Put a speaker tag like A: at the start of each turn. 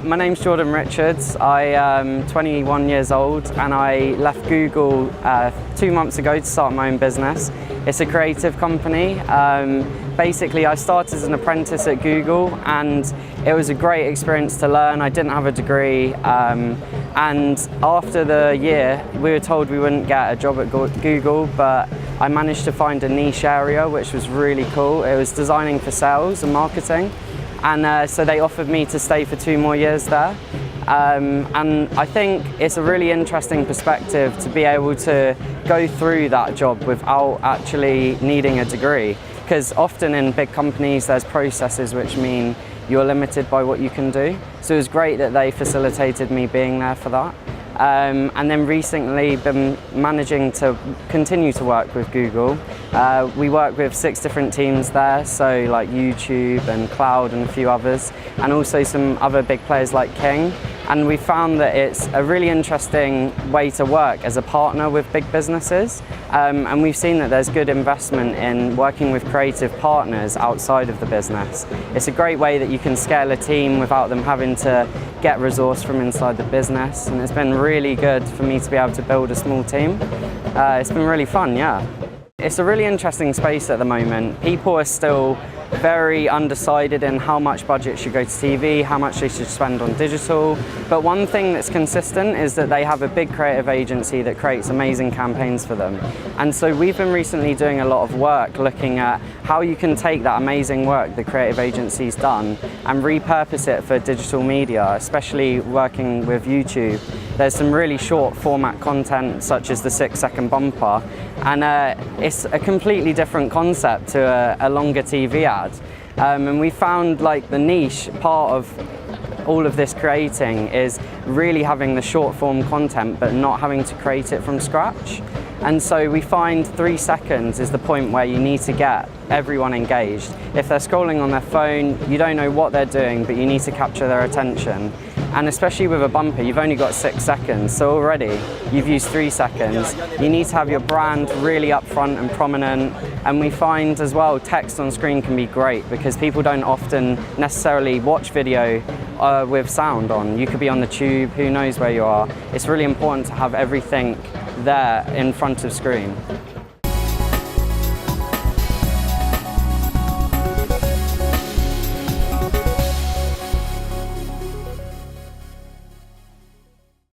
A: my name's Jordan Richards. I am 21 years old and I left Google 2 months ago to start my own business. It's a creative company. Basically, I started as an apprentice at Google and it was a great experience to learn. I didn't have a degree, and after the year we were told we wouldn't get a job at Google, but I managed to find a niche area which was really cool. It was designing for sales and marketing, and so they offered me to stay for 2 more years there. And I think it's a really interesting perspective to be able to go through that job without actually needing a degree, because often in big companies there's processes which mean you're limited by what you can do. So it was great that they facilitated me being there for that. And then recently been managing to continue to work with Google. We work with 6 different teams there, so like YouTube and Cloud and a few others, and also some other big players like King. And we found that it's a really interesting way to work as a partner with big businesses. And we've seen that there's good investment in working with creative partners outside of the business. It's a great way that you can scale a team without them having to get resource from inside the business. And it's been really good for me to be able to build a small team. It's been really fun, yeah. It's a really interesting space at the moment. People are still very undecided in how much budget should go to TV, how much they should spend on digital. But one thing that's consistent is that they have a big creative agency that creates amazing campaigns for them. And so we've been recently doing a lot of work looking at how you can take that amazing work the creative agency's done and repurpose it for digital media, especially working with YouTube. There's some really short format content such as the 6-second bumper, and it's a completely different concept to a longer TV ad. And we found like the niche part of all of this creating is really having the short form content but not having to create it from scratch. And so we find 3 seconds is the point where you need to get everyone engaged. If they're scrolling on their phone, you don't know what they're doing, but you need to capture their attention. And especially with a bumper, you've only got 6 seconds, so already you've used 3 seconds. You need to have your brand really upfront and prominent. And we find as well, text on screen can be great because people don't often necessarily watch video with sound on. You could be on the tube, who knows where you are. It's really important to have everything there in front of screen.